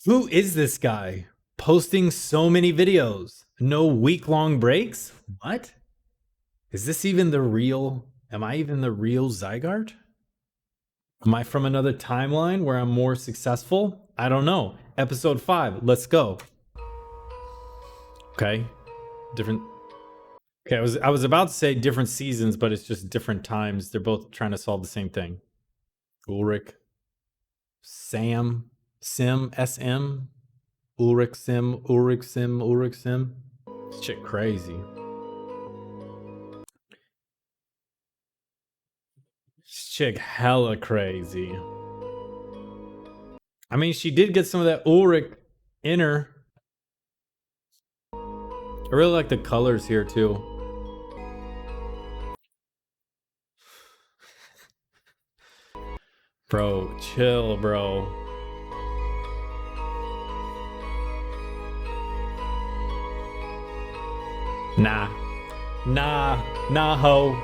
Who is this guy? Posting so many videos. No week-long breaks? What? Is this even the real? Am I even the real Zygarde? Am I from another timeline where I'm more successful? I don't know. Episode 5. Let's go. Okay. Different. Okay, I was about to say different seasons, but it's just different times. They're both trying to solve the same thing. Ulrich, Sam, Sim, SM, Ulrich Sim, Ulrich Sim, Ulrich Sim. This shit crazy. This chick hella crazy. I mean, she did get some of that Ulrich in her. I really like the colors here too. Bro, chill, bro. Nah, ho.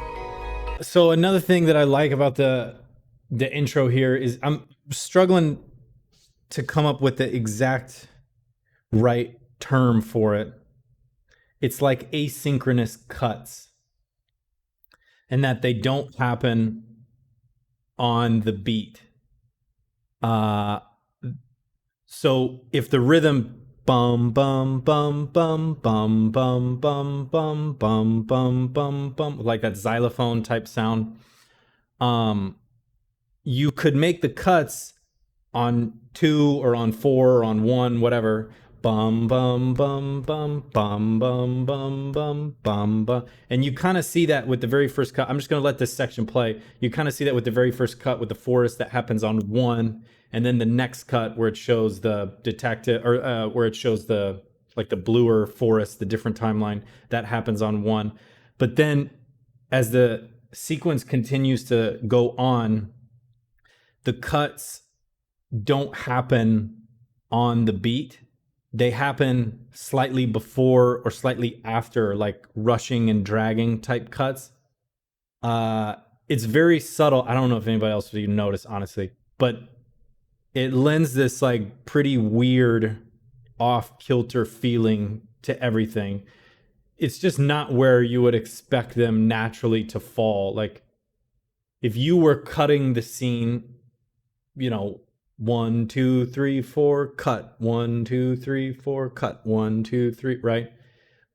So another thing that I like about the intro here is I'm struggling to come up with the exact right term for it. It's like asynchronous cuts, and that they don't happen on the beat. So if the rhythm bum bum bum bum bum bum bum bum bum bum bum bum, like that xylophone type sound, you could make the cuts on 2 or on 4 or on 1, whatever. Bum bum bum bum bum bum bum bum bum bum. And you kind of see that with the very first cut. I'm just gonna let this section play. You kind of see that with the very first cut with the forest that happens on 1, and then the next cut where it shows the detective, or where it shows the like the bluer forest, the different timeline that happens on 1. But then as the sequence continues to go on, the cuts don't happen on the beat. They happen slightly before or slightly after, like rushing and dragging type cuts. It's very subtle. I don't know if anybody else would notice, honestly, but it lends this like pretty weird off kilter feeling to everything. It's just not where you would expect them naturally to fall. Like if you were cutting the scene, you know, 1, 2, 3, 4, cut. 1, 2, 3, 4, cut. 1, 2, 3, right?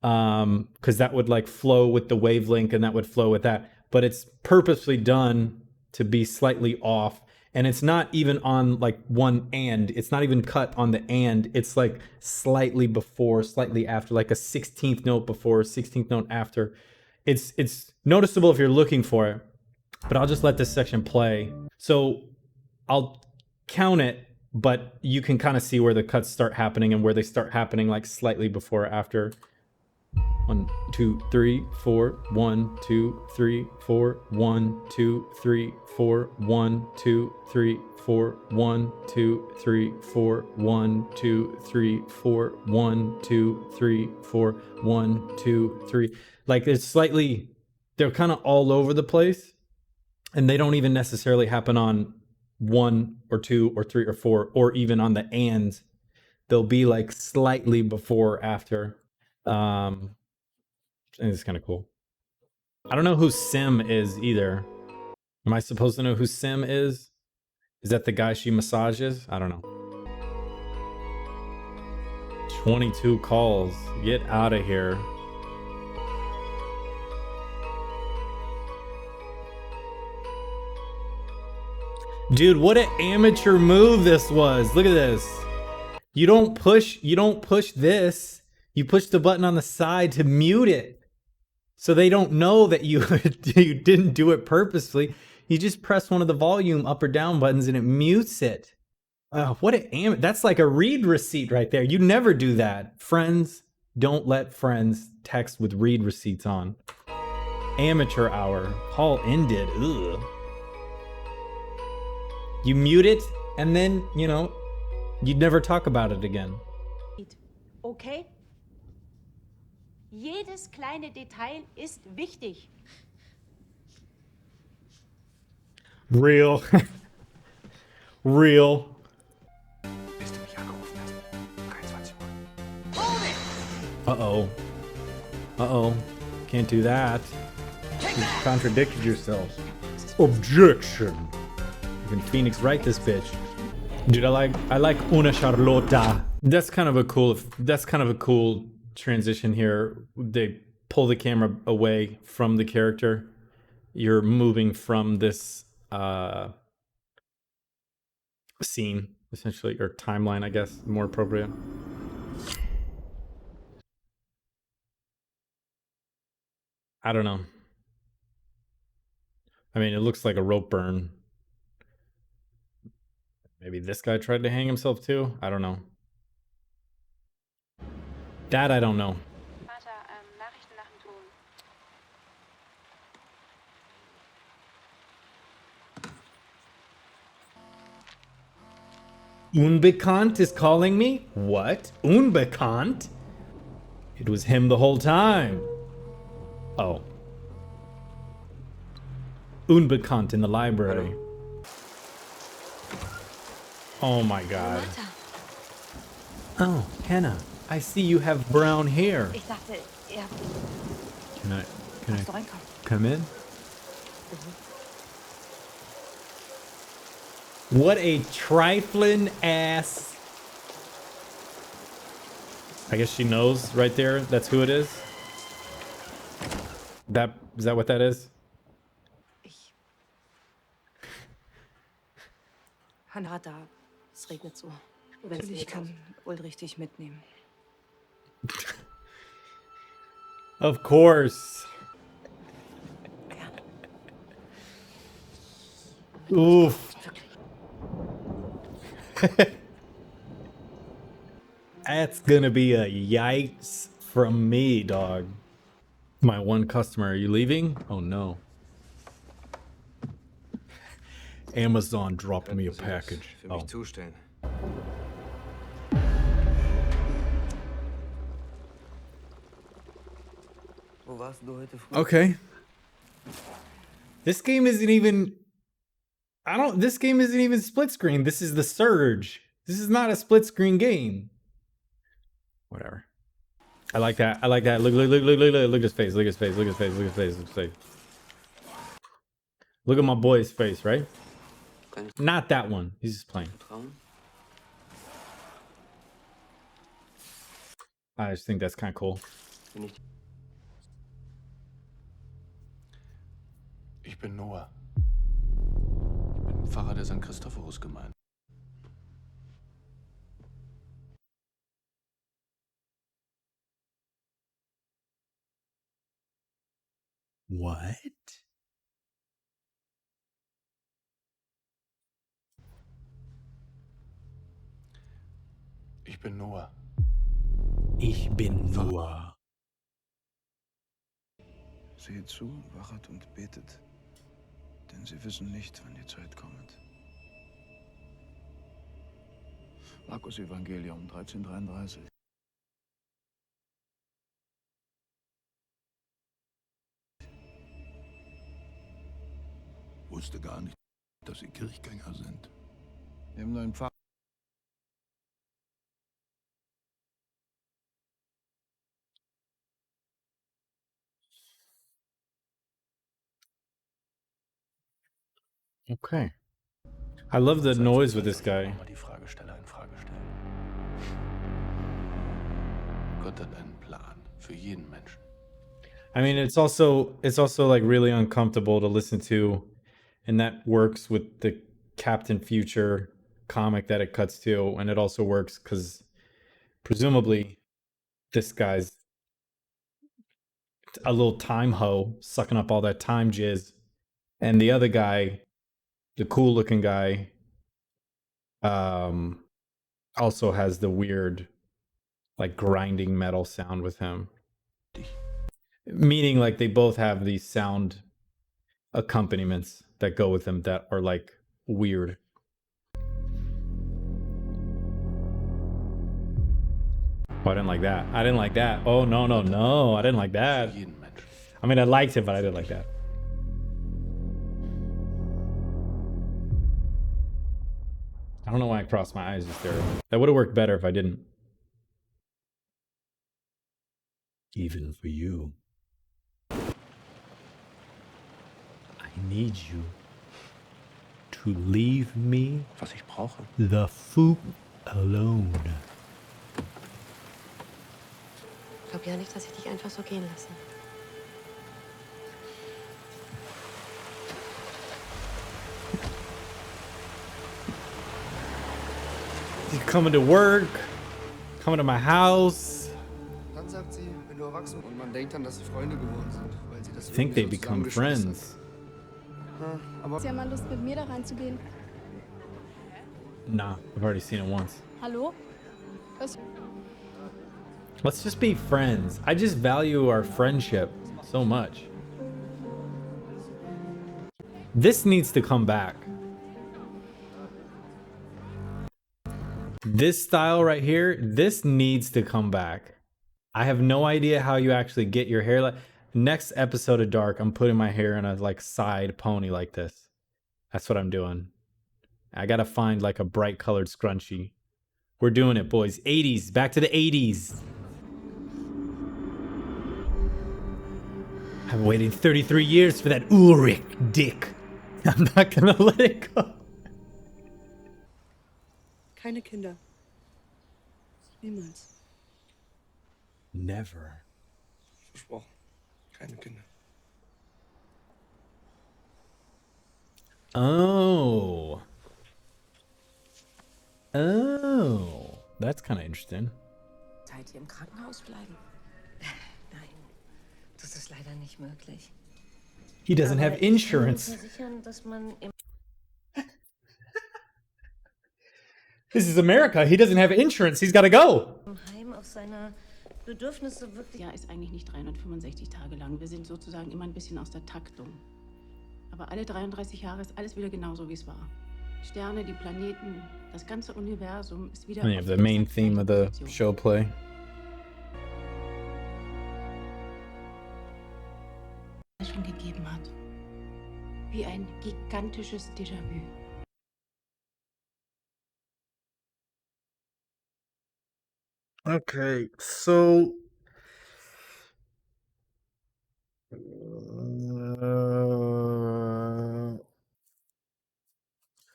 Because that would like flow with the wavelength and that would flow with that. But it's purposely done to be slightly off. And it's not even on like one and. It's not even cut on the and. It's like slightly before, slightly after, like a 16th note before, 16th note after. It's noticeable if you're looking for it. But I'll just let this section play. So I'll count it, but you can kind of see where the cuts start happening and where they start happening like slightly before or after. 1, 2, 3, 4. 1, 2, 3, 4. 1, 2, 3, 4. 1, 2, 3, 4. 1, 2, 3, 4. 1, 2, 3, 4. 1, 2, 3, 4. 1, 2, 3. Like it's slightly, they're kind of all over the place, and they don't even necessarily happen on 1 or 2 or 3 or 4, or even on the ands. They'll be like slightly before or after. I think it's kind of cool. I don't know who Sim is either. Am I supposed to know who Sim is? Is that the guy she massages? I don't know. 22 calls. Get out of here. Dude, what an amateur move this was. Look at this. You don't push this. You push the button on the side to mute it. So they don't know that you you didn't do it purposefully. You just press one of the volume up or down buttons and it mutes it. What a that's like a read receipt right there. You never do that. Friends, don't let friends text with read receipts on. Amateur hour. Call ended. Ugh. You mute it and then, you know, you'd never talk about it again. Okay? Jedes kleine Detail ist wichtig. Real. Real. Bis du mich angerufen hast. Uh-oh. Uh-oh. Can't do that. You contradicted yourself. Objection. You can Phoenix write this bitch. Dude, I like Una Charlota. That's kind of a cool transition here. They pull the camera away from the character. You're moving from this scene, essentially, or timeline, I guess, more appropriate. I don't know. I mean, it looks like a rope burn. Maybe this guy tried to hang himself too? I don't know. That I don't know. Vater, Nachrichten nach dem Ton. Unbekannt is calling me? What? Unbekannt? It was him the whole time. Oh. Unbekannt in the library. Oh my god. Oh, Hannah, I see you have brown hair. Ich dachte, ihr habt Can I reinkommen. come in? What a trifling ass. I guess she knows right there. That's who it is. Is that what that is? Hannah da. Es regnet so. Ich kann Ulrich dich mitnehmen. Of course. Oof. That's gonna be a yikes from me, dog. My one customer, are you leaving? Oh no. Amazon dropped me a package. Für mich zustellen. Wo warst du heute früh? Okay. This game isn't even split screen. This is the Surge. This is not a split screen game. Whatever. I like that. I like that. Look at his face. Look at his face. Look at his face. Look at his face. Look at his face. Look at my boy's face, right? Not that one. He's just playing. I just think that's kind of cool. Ich bin Noah. Ich bin Pfarrer der St. Christophorus-Gemeinde. What? Ich bin Noah. Ich bin Noah. Seht zu, wachet und betet, denn sie wissen nicht, wann die Zeit kommt. Markus Evangelium 13,33. Wusste gar nicht, dass Sie Kirchgänger sind. Wir haben neuen Pfarrer. Okay. I love the noise with this guy. Die Fragesteller in Frage stellen. Gott hat einen Plan für jeden Menschen. I mean, it's also like really uncomfortable to listen to, and that works with the Captain Future comic that it cuts to, and it also works because presumably this guy's a little time hoe sucking up all that time jizz, and the other guy, the cool looking guy, also has the weird like grinding metal sound with him. Meaning like they both have these sound accompaniments that go with them that are like weird. Oh, I didn't like that. I didn't like that. Oh, no. I didn't like that. I mean, I liked it, but I didn't like that. I don't know why I crossed my eyes just there. That would have worked better if I didn't. Even for you. I need you to leave me Was ich brauche. the fuck alone. Ich glaube ja nicht, dass ich dich einfach so gehen lasse. You coming to work, coming to my house. Dann sagt sie, wenn du erwachsen und man denkt dann, dass sie Freunde geworden sind, weil sie das I think they irgendwie so become zusammengeschweißt friends. hat. Aber Hast du ja mal Lust, mit mir da reinzugehen? Nah, I've already seen it once. Hallo? Was? Let's just be friends. I just value our friendship so much. This needs to come back. This style right here, this needs to come back. I have no idea how you actually get your hair like next episode of Dark, I'm putting my hair in a like side pony like this. That's what I'm doing. I gotta find like a bright colored scrunchie. We're doing it, boys. 80s, back to the 80s. I've waited 33 years for that Ulrich dick. I'm not gonna let it go. Keine Kinder. Niemals. Never. versprochen. Keine Kinder. Oh. Oh. That's kind of interesting. Zeit hier im Krankenhaus bleiben? Nein, das ist leider nicht möglich. He doesn't have insurance. Versichern, dass man im This is America. He doesn't have insurance. He's got to go. Heim auf seine Bedürfnisse wirklich. Ja, ist eigentlich nicht 365 Tage lang. Wir sind sozusagen immer ein bisschen aus der Taktung. Aber alle 33 Jahre ist alles wieder genauso, wie es war. Die Sterne, die Planeten, das ganze Universum ist wieder. I have the main theme of the show play. Schon gegeben hat. Wie ein gigantisches Déjà-vu. Okay, so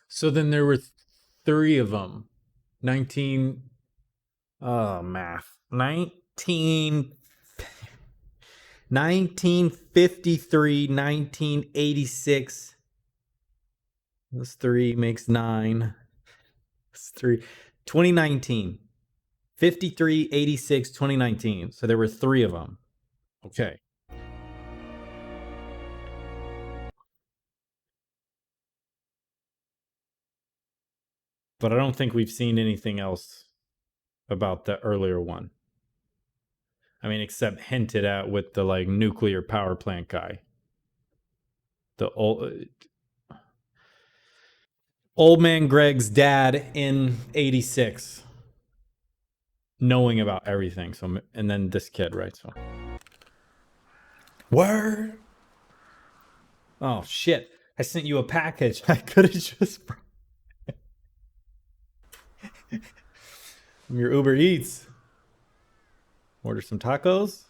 so then there were three of them. 19 math. 1953, 1986. This 3 makes 9. That's 3. 2019. 53, 86, 2019. So there were 3 of them. Okay. But I don't think we've seen anything else about the earlier one. I mean, except hinted at with the like nuclear power plant guy. The old man Greg's dad in 86. Knowing about everything. So, and then this kid, right? So, word. Oh shit! I sent you a package. I could have just from your Uber Eats. Order some tacos.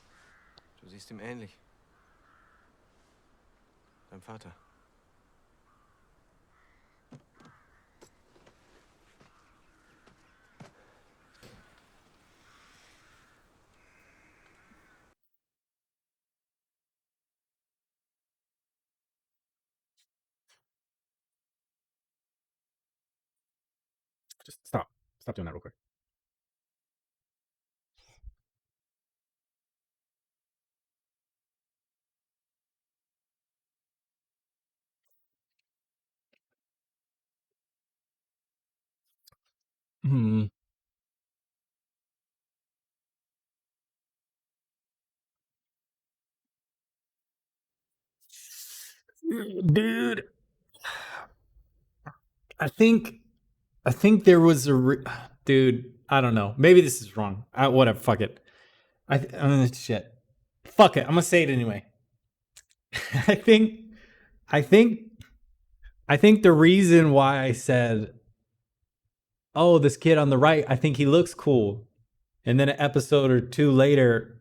Du siehst ihm ähnlich. Dein Vater. Just stop. Stop doing that real quick. Hmm. Dude, I think there was a dude. I don't know. Maybe this is wrong. Whatever. Fuck it. Shit. Fuck it. I'm gonna say it anyway. I think the reason why I said, "Oh, this kid on the right, I think he looks cool," and then an episode or 2 later,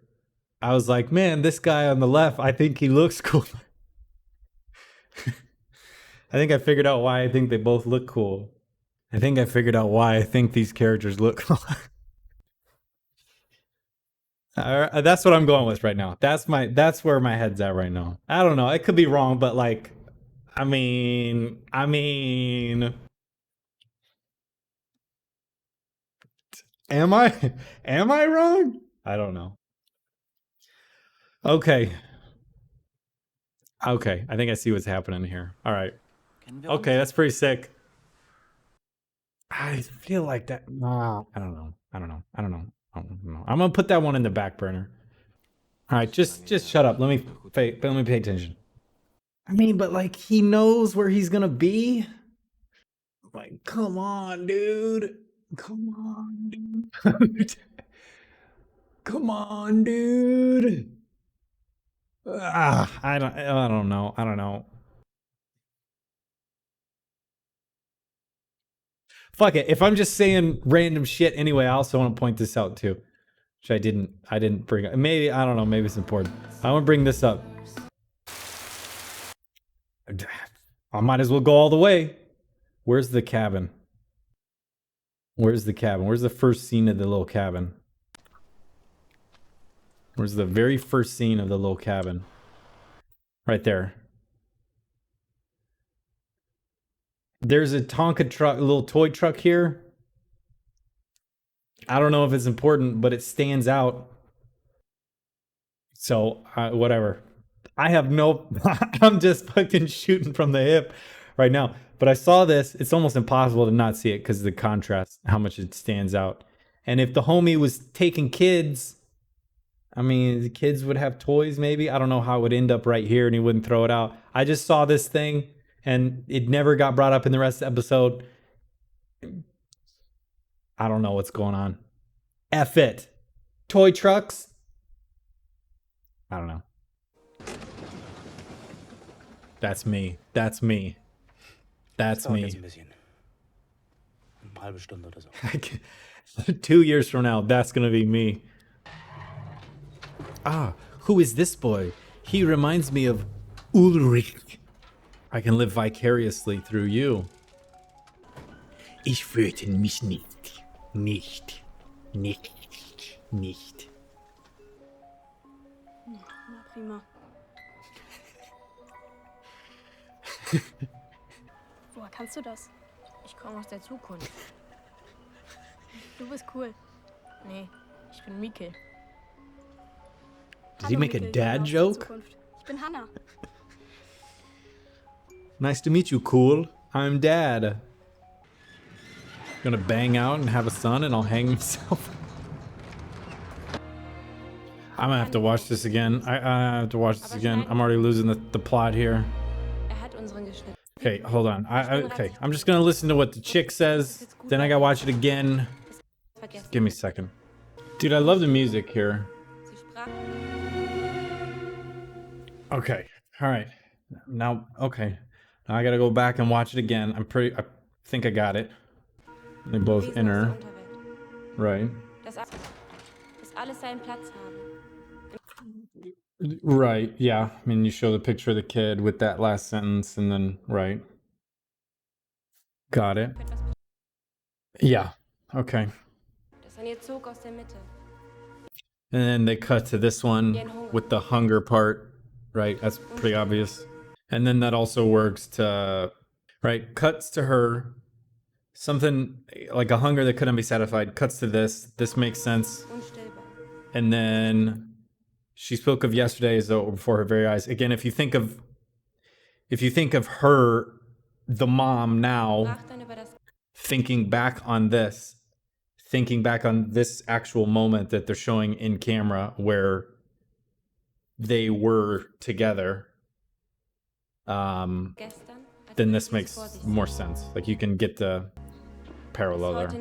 I was like, man, this guy on the left, I think he looks cool. I think I figured out why I think they both look cool. I think I figured out why I think these characters look cool. That's what I'm going with right now. That's where my head's at right now. I don't know. It could be wrong, but like, I mean, am I wrong? I don't know. Okay. Okay, I think I see what's happening here. All right. Okay, that's pretty sick. I feel like that. No, I don't know. I'm gonna put that one in the back burner. All right, just shut up. Let me pay attention. I mean, but like he knows where he's gonna be. Like, come on, dude. Come on, dude. Come on, dude. I don't know. Fuck it. If I'm just saying random shit anyway, I also want to point this out too. Which I didn't bring up. Maybe, I don't know, maybe it's important. I want to bring this up. I might as well go all the way. Where's the cabin? Where's the cabin? Where's the first scene of the little cabin? Where's the very first scene of the little cabin? Right there. There's a Tonka truck, a little toy truck here. I don't know if it's important, but it stands out. So, whatever. I have no... I'm just fucking shooting from the hip right now. But I saw this. It's almost impossible to not see it because of the contrast, how much it stands out. And if the homie was taking kids... I mean, the kids would have toys maybe. I don't know how it would end up right here and he wouldn't throw it out. I just saw this thing and it never got brought up in the rest of the episode. I don't know what's going on. F it. Toy trucks? I don't know. That's me. That's me. That's me. 2 years from now, that's gonna be me. Ah, who is this boy? He reminds me of Ulrich. I can live vicariously through you. Ich fürchte mich nicht. Nicht. Na prima. Woher kannst du das? Ich komme aus der Zukunft. Du bist cool. Nee, ich bin Mieke. Did he make a dad joke? Ich bin Hannah. Nice to meet you, cool. I'm Dad. Gonna bang out and have a son and I'll hang himself. I'm gonna have to watch this again. I have to watch this again. I'm already losing the plot here. Okay, hold on. Okay, I'm just gonna listen to what the chick says. Then I gotta watch it again. Give me a second. Dude, I love the music here. Okay, all right. Now, okay. Now I gotta go back and watch it again. I think I got it. They both enter. Right. Right, yeah. I mean, you show the picture of the kid with that last sentence and then, right. Got it. Yeah, okay. And then they cut to this one with the hunger part, right? That's pretty obvious. And then that also works to, right? Cuts to her, something like a hunger that couldn't be satisfied, cuts to this. This makes sense. And then she spoke of yesterday as though before her very eyes. Again, if you think of her, the mom now, thinking back on this actual moment that they're showing in camera where they were together, then this makes more sense. Like you can get the parallel there.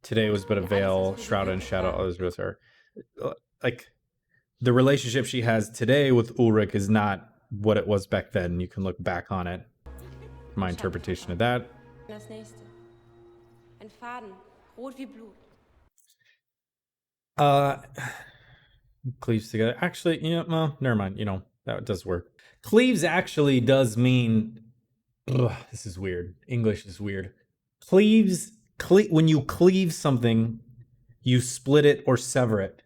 Today was but a veil, shrouded in shadow, others with her. Like the relationship she has today with Ulrich is not what it was back then. You can look back on it. My interpretation of that. Cleaves together. Actually, well, never mind. That does work. Cleaves actually does mean. Ugh, this is weird. English is weird. Cleaves. When you cleave something, you split it or sever it.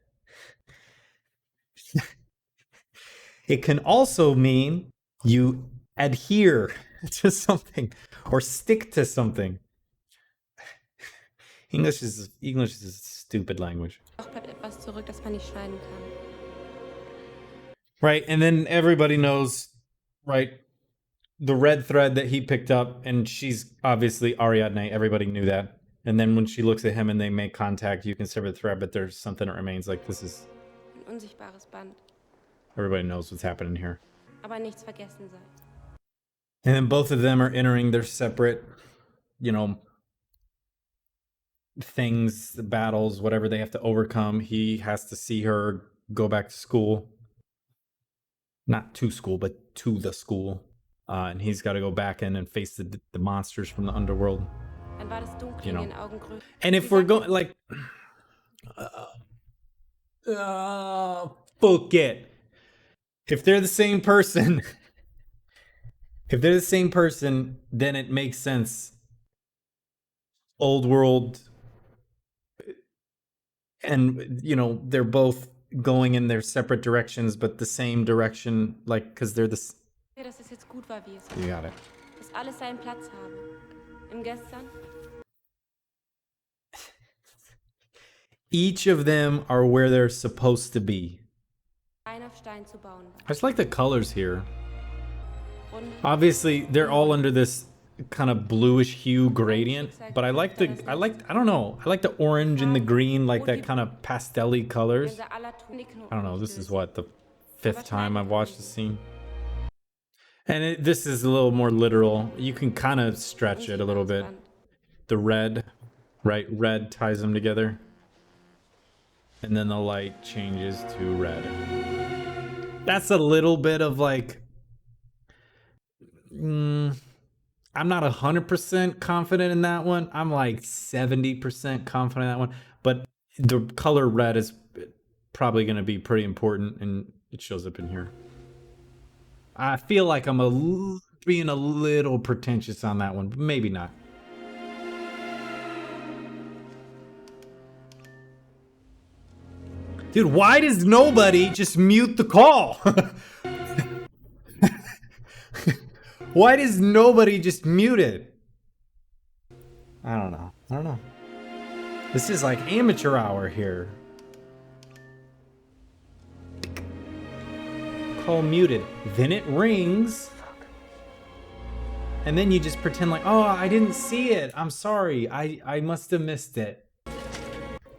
It can also mean you adhere to something or stick to something. English is a stupid language. Doch bleibt etwas zurück, das man nicht schneiden kann. Right, and then everybody knows, right, the red thread that he picked up, and she's obviously Ariadne. Everybody knew that. And then when she looks at him and they make contact, you can sever the thread, but there's something that remains. Like, this is... Ein unsichtbares Band. Everybody knows what's happening here. Aber nichts vergessen sei. And then both of them are entering their separate, things, the battles, whatever they have to overcome. He has to see her go back to school. Not to school, but to the school. And he's got to go back in and face the monsters from the underworld. Dann war das Dunkel in ihren Augen größer. And if we're going, like... fuck it. If they're the same person... If they're the same person, then it makes sense. Old world... And, they're both going in their separate directions, but the same direction, like, because they're the... Dass es jetzt gut war, wie es You got it. Dass alles seinen Platz habe. Im Gestern. Each of them are where they're supposed to be. Stein auf Stein zu bauen war. I just like the colors here. Runde. Obviously, they're all under this kind of bluish hue gradient, but I like the orange and the green, like that kind of pastel-y colors. Unser aller Tuniken I don't know, this is what, the 5th time I've watched the scene. And this is a little more literal. You can kind of stretch it a little bit. The red, right? Red ties them together. And then the light changes to red. That's a little bit of like... I'm not 100% confident in that one. I'm like 70% confident in that one. But the color red is probably going to be pretty important, and it shows up in here. I feel like I'm being a little pretentious on that one, but maybe not. Dude, why does nobody just mute the call? Why does nobody just mute it? I don't know. This is like amateur hour here. Call muted. Then it rings. And then you just pretend like, oh, I didn't see it. I'm sorry. I must have missed it.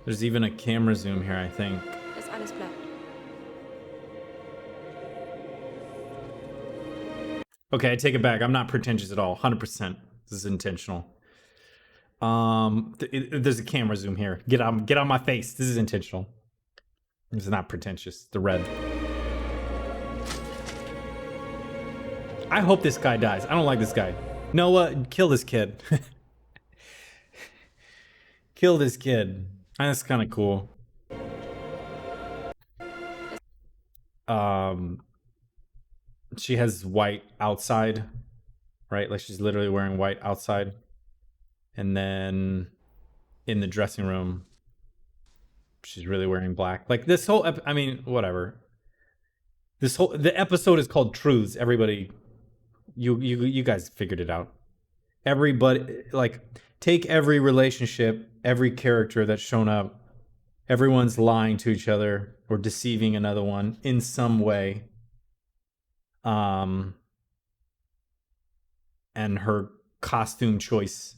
There's even a camera zoom here, I think. Dass alles bleibt. Okay, I take it back. I'm not pretentious at all. 100%. This is intentional. There's a camera zoom here. Get on my face. This is intentional. This is not pretentious. The red. I hope this guy dies. I don't like this guy. Noah, kill this kid. Kill this kid. That's kind of cool. She has white outside, right? Like she's literally wearing white outside. And then in the dressing room, she's really wearing black. Like this whole, whatever. The episode is called Truths. Everybody, you guys figured it out. Everybody, like, take every relationship, every character that's shown up. Everyone's lying to each other or deceiving another one in some way. And her costume choice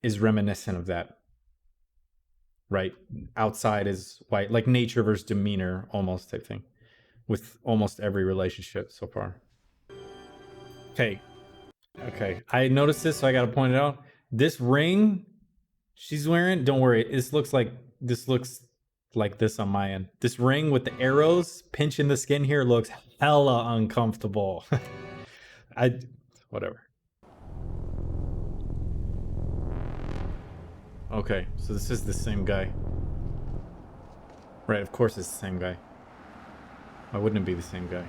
is reminiscent of that. Right? Outside is white, like nature versus demeanor, almost, I think, with almost every relationship so far. Okay. I noticed this, so I gotta point it out. This ring she's wearing, don't worry, this looks like this on my end. This ring with the arrows pinching the skin here looks hella uncomfortable. Whatever. Okay, so this is the same guy. Right, of course it's the same guy. Why wouldn't it be the same guy?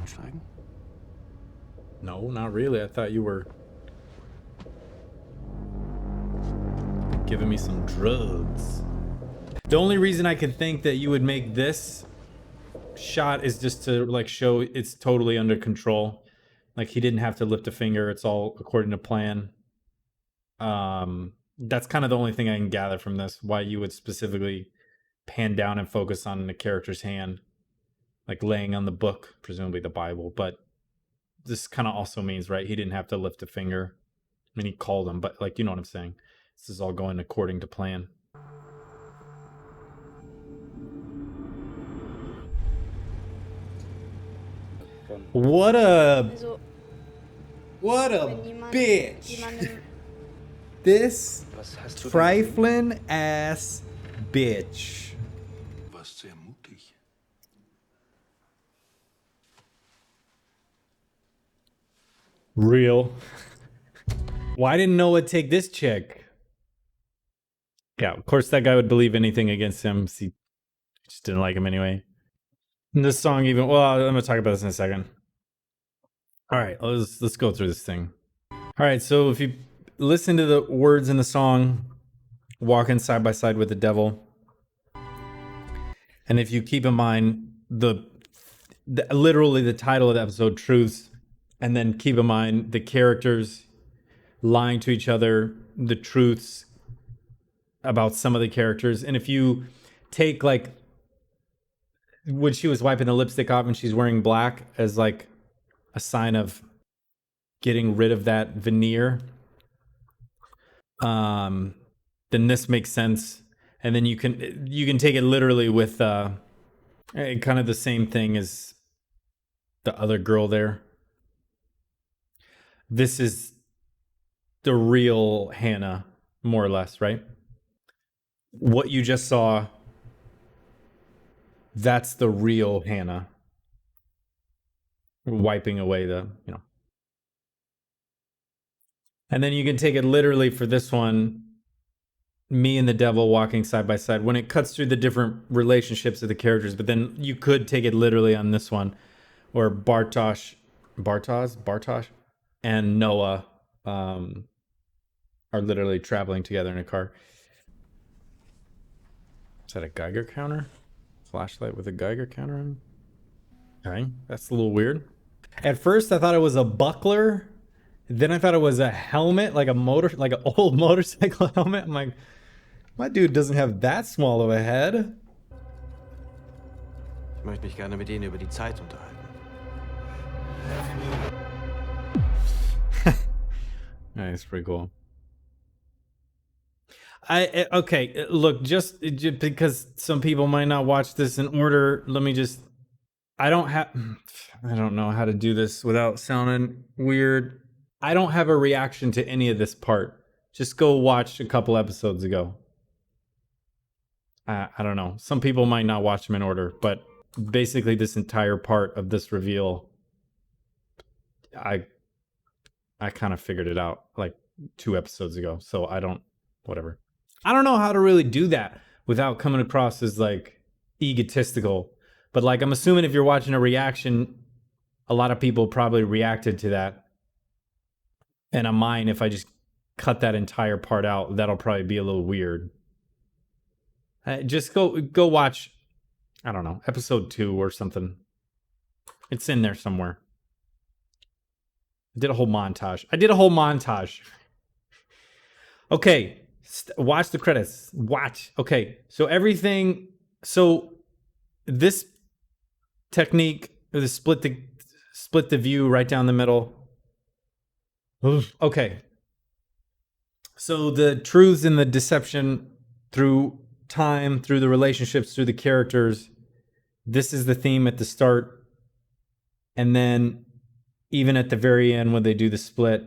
Steigen? No, not really. I thought you were giving me some drugs. The only reason I could think that you would make this shot is just to like show it's totally under control. Like he didn't have to lift a finger. It's all according to plan. That's kind of the only thing I can gather from this. Why you would specifically pan down and focus on the character's hand, like laying on the book, presumably the Bible. But this kind of also means, right, he didn't have to lift a finger. I mean, he called him, but like, you know what I'm saying? This is all going according to plan. What a Also, what a wenn jemand bitch! jemandem This Was hast du denn trifling ass bitch. Du warst sehr mutig. Real. Why didn't Noah take this chick? Yeah, of course that guy would believe anything against him. He just didn't like him anyway. And this song even, well, I'm gonna talk about this in a second. All right, let's go through this thing. All right, so if you listen to the words in the song, walking side by side with the devil, and if you keep in mind the literally the title of the episode, Truths, and then keep in mind the characters lying to each other, the truths about some of the characters. And if you take like when she was wiping the lipstick off and she's wearing black as like a sign of getting rid of that veneer, then this makes sense. And then you can take it literally with kind of the same thing as the other girl there. This is the real Hannah, more or less, right? What you just saw, that's the real Hannah. Wiping away the, you know. And then you can take it literally for this one, me and the devil walking side by side, when it cuts through the different relationships of the characters. But then you could take it literally on this one, where Bartosz and Noah are literally traveling together in a car. Is that a Geiger counter? Flashlight with a Geiger counter on? Okay, that's a little weird. At first, I thought it was a buckler. Then I thought it was a helmet, like like an old motorcycle helmet. I'm like, my dude doesn't have that small of a head. Ich möchte mich gerne mit Ihnen über die Zeit unterhalten. That's pretty cool. Okay, look, just because some people might not watch this in order, let me just, I don't know how to do this without sounding weird. I don't have a reaction to any of this part. Just go watch a couple episodes ago. I don't know. Some people might not watch them in order, but basically this entire part of this reveal, I kind of figured it out like 2 episodes ago. So whatever. I don't know how to really do that without coming across as like egotistical. But like, I'm assuming if you're watching a reaction, a lot of people probably reacted to that. And on mine, if I just cut that entire part out, that'll probably be a little weird. Just go watch, I don't know, episode 2 or something. It's in there somewhere. I did a whole montage. Okay, watch the credits. Watch. Okay, so this technique, the split the view right down the middle. Okay. So the truths and the deception through time, through the relationships, through the characters. This is the theme at the start. And then even at the very end when they do the split,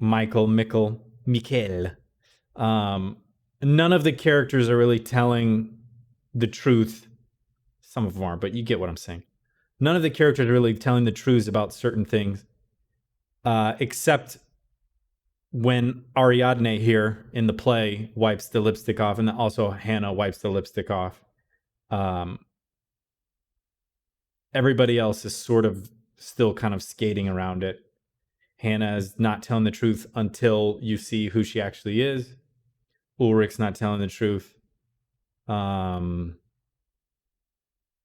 Michael. None of the characters are really telling the truth. Some of them are, but you get what I'm saying. None of the characters are really telling the truths about certain things, except when Ariadne here in the play wipes the lipstick off, and also Hannah wipes the lipstick off. Everybody else is sort of still kind of skating around it. Hannah is not telling the truth until you see who she actually is. Ulrich's not telling the truth.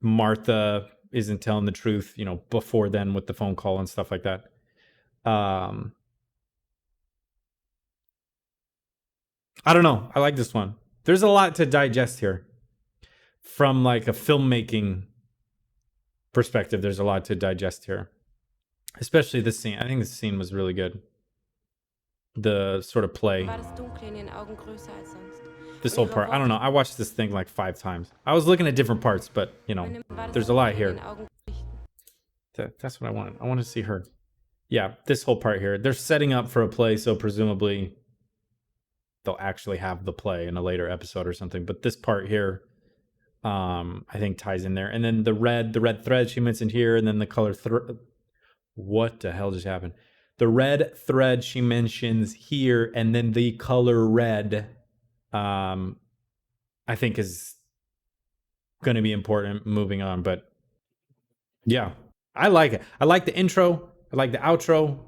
Martha isn't telling the truth, you know, before then with the phone call and stuff like that. I don't know. I like this one. There's a lot to digest here. From like a filmmaking perspective, there's a lot to digest here. Especially this scene. I think this scene was really good. The sort of play. War das Dunkle in ihren Augen größer als sonst. This whole part. I don't know. I watched this thing like 5 times. I was looking at different parts, but, you know, there's a lot here. That's what I wanted. I wanted to see her. Yeah, this whole part here. They're setting up for a play, so presumably they'll actually have the play in a later episode or something. But this part here, I think ties in there. And then the red thread she mentioned here, and then the color what the hell just happened? The red thread she mentions here, and then the color red, I think is going to be important moving on. But yeah, I like it. I like the intro. I like the outro.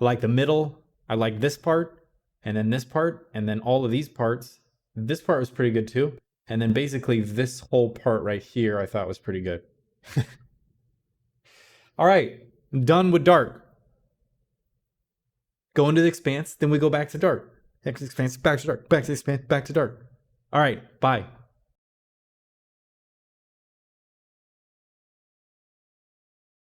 I like the middle. I like this part, and then this part, and then all of these parts. This part was pretty good too. And then basically this whole part right here I thought was pretty good. All right, I'm done with dark. Go into the expanse, then we go back to dark. Next expanse, back to dark, back to the expanse, back to dark. All right, bye.